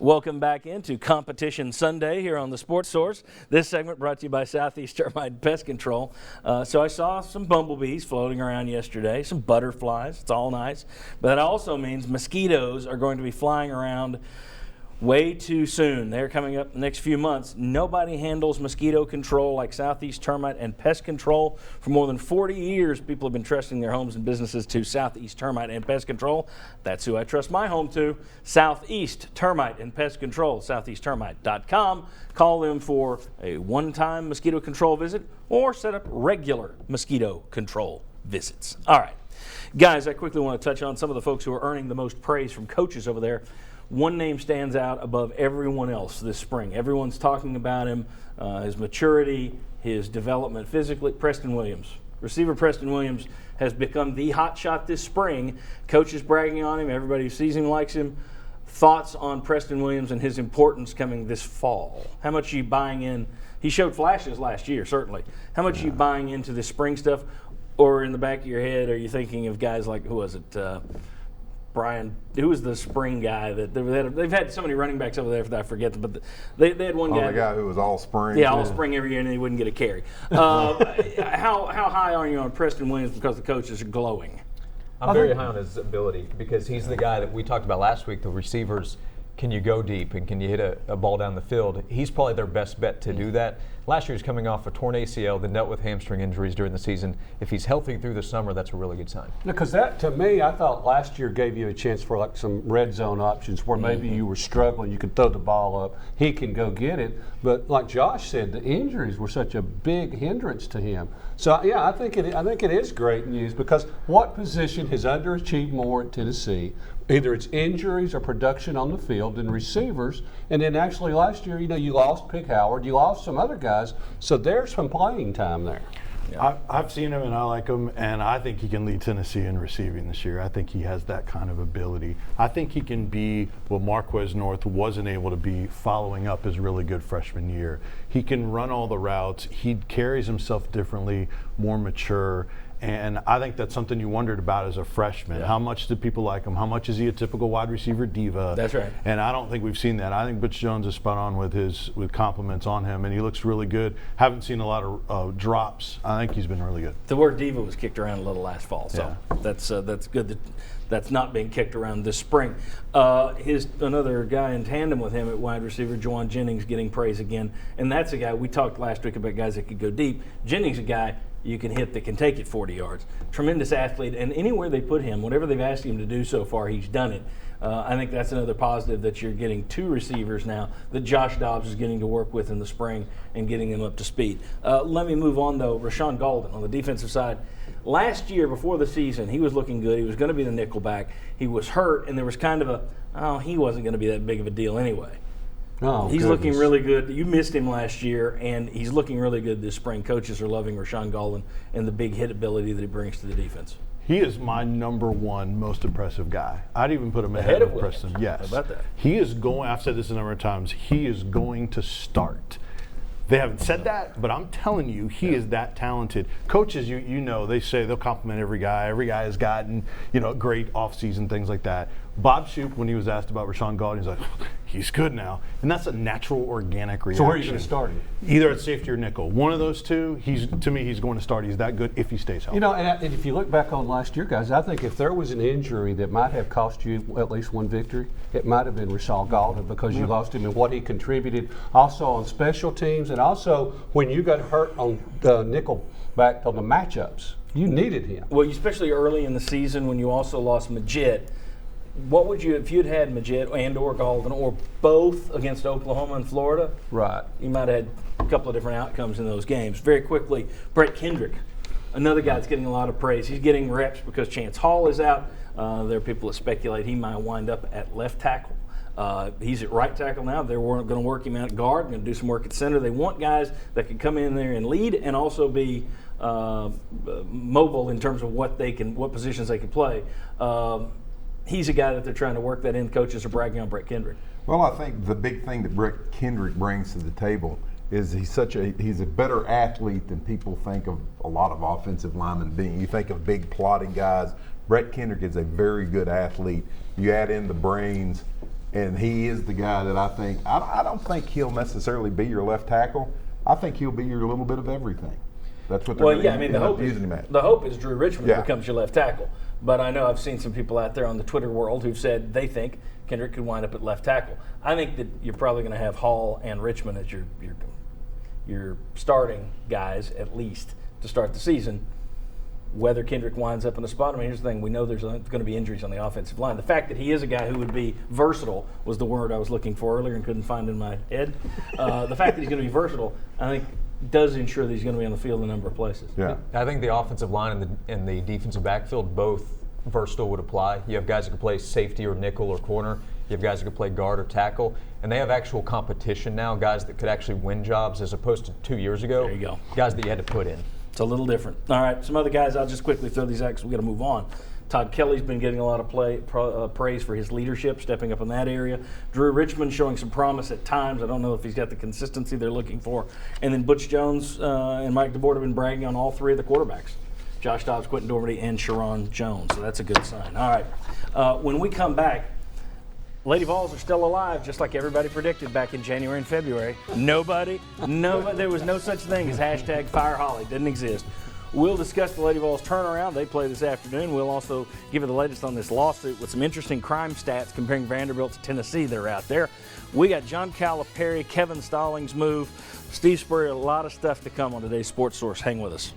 Welcome back into Competition Sunday here on the Sports Source. This segment brought to you by Southeast Termite Pest Control. So I saw some bumblebees floating around yesterday, some butterflies. It's all nice. But that also means mosquitoes are going to be flying around way too soon. They're coming up the next few months. Nobody handles mosquito control like Southeast Termite and Pest Control. For more than 40 years, people have been trusting their homes and businesses to Southeast Termite and Pest Control. That's who I trust my home to, Southeast Termite and Pest Control, southeasttermite.com. Call them for a one-time mosquito control visit or set up regular mosquito control visits. All right. Guys, I quickly want to touch on some of the folks who are earning the most praise from coaches over there. One name stands out above everyone else this spring. Everyone's talking about him, his maturity, his development physically. Preston Williams. Receiver Preston Williams has become the hot shot this spring. Coaches bragging on him. Everybody who sees him likes him. Thoughts on Preston Williams and his importance coming this fall? How much are you buying in? He showed flashes last year, certainly. How much are you buying into this spring stuff? Or in the back of your head, are you thinking of guys like, who was it? Brian, who was the spring guy that they've had so many running backs over there that I forget them, but they had one guy. The guy who was all spring. Yeah, all spring every year, and he wouldn't get a carry. How high are you on Preston Williams because the coaches are glowing? I'm very high on his ability because he's the guy that we talked about last week, the receivers. Can you go deep and can you hit a ball down the field? He's probably their best bet to do that. Last year he was coming off a torn ACL, then dealt with hamstring injuries during the season. If he's healthy through the summer, that's a really good sign. Because that, to me, I thought last year gave you a chance for like some red zone options where maybe you were struggling, you could throw the ball up, he can go get it. But like Josh said, the injuries were such a big hindrance to him. So yeah, I think it is great news because what position has underachieved more at Tennessee? Either it's injuries or production on the field and receivers. And then actually last year, you lost Pick Howard, you lost some other guys, so there's some playing time there. Yeah. I've seen him and I like him, and I think he can lead Tennessee in receiving this year. I think he has that kind of ability. I think he can be what Marquez North wasn't able to be following up his really good freshman year. He can run all the routes. He carries himself differently, more mature. And I think that's something you wondered about as a freshman. Yeah. How much do people like him? How much is he a typical wide receiver diva? That's right. And I don't think we've seen that. I think Butch Jones is spot on with compliments on him, and he looks really good. Haven't seen a lot of drops. I think he's been really good. The word diva was kicked around a little last fall, so that's good. That's not being kicked around this spring. Another guy in tandem with him at wide receiver, Juwan Jennings, getting praise again, and that's a guy we talked last week about guys that could go deep. Jennings, a guy you can hit that can take it 40 yards. Tremendous athlete, and anywhere they put him, whatever they've asked him to do so far, he's done it. I think that's another positive that you're getting two receivers now that Josh Dobbs is getting to work with in the spring and getting them up to speed. Let me move on, though. Rashawn Golden on the defensive side. Last year, before the season, he was looking good. He was going to be the nickel back. He was hurt, and there was kind of he wasn't going to be that big of a deal anyway. Oh, he's looking really good. You missed him last year, and he's looking really good this spring. Coaches are loving Rashawn Golden and the big hit ability that he brings to the defense. He is my number one most impressive guy. I'd even put him ahead of Preston. Yes. How about that? He is going, I've said this a number of times, he is going to start. They haven't said that, but I'm telling you, he is that talented. Coaches, you know, they say they'll compliment every guy. Every guy has gotten, great offseason, things like that. Bob Shoop, when he was asked about Rashawn Golden, he's like, he's good now. And that's a natural, organic reaction. So where are you going to start him? Either at safety or nickel. One of those two, to me, he's going to start. He's that good if he stays healthy. And if you look back on last year, guys, I think if there was an injury that might have cost you at least one victory, it might have been Rashawn Golden because you lost him and what he contributed also on special teams and also when you got hurt on the nickel back on the matchups. You needed him. Well, especially early in the season when you also lost Majid. What would you, if you'd had Majid and or Golden or both against Oklahoma and Florida? Right. You might have had a couple of different outcomes in those games. Very quickly, Brett Kendrick, another guy that's getting a lot of praise. He's getting reps because Chance Hall is out. There are people that speculate he might wind up at left tackle. He's at right tackle now. They're going to work him out at guard, going to do some work at center. They want guys that can come in there and lead and also be mobile in terms of what positions they can play. He's a guy that they're trying to work that in. Coaches are bragging on Brett Kendrick. Well, I think the big thing that Brett Kendrick brings to the table is he's a better athlete than people think of a lot of offensive linemen being. You think of big plodding guys. Brett Kendrick is a very good athlete. You add in the brains, And he is the guy that I think, I don't think he'll necessarily be your left tackle. I think he'll be your little bit of everything. That's what they're Well, gonna yeah, I mean, end up using him at. the hope is Drew Richmond Yeah. becomes your left tackle. But I know I've seen some people out there on the Twitter world who've said they think Kendrick could wind up at left tackle. I think that you're probably going to have Hall and Richmond as your starting guys, at least, to start the season. Whether Kendrick winds up in the spot, I mean, here's the thing. We know there's going to be injuries on the offensive line. The fact that he is a guy who would be versatile was the word I was looking for earlier and couldn't find in my head. The fact that he's going to be versatile, I think, does ensure that he's going to be on the field in a number of places. Yeah. I think the offensive line and the defensive backfield, both versatile would apply. You have guys that can play safety or nickel or corner. You have guys that can play guard or tackle. And they have actual competition now, guys that could actually win jobs as opposed to 2 years ago. There you go. Guys that you had to put in. It's a little different. All right, some other guys, I'll just quickly throw these out because we've got to move on. Todd Kelly's been getting a lot of praise for his leadership, stepping up in that area. Drew Richmond showing some promise at times. I don't know if he's got the consistency they're looking for. And then Butch Jones and Mike DeBoer have been bragging on all three of the quarterbacks. Josh Dobbs, Quentin Doherty, and Sharon Jones. So that's a good sign. All right, when we come back, Lady Vols are still alive, just like everybody predicted back in January and February. Nobody, there was no such thing as hashtag Fire Holly. Didn't exist. We'll discuss the Lady Vols turnaround. They play this afternoon. We'll also give you the latest on this lawsuit with some interesting crime stats comparing Vanderbilt to Tennessee that are out there. We got John Calipari, Kevin Stallings' move, Steve Spurrier, a lot of stuff to come on today's Sports Source. Hang with us.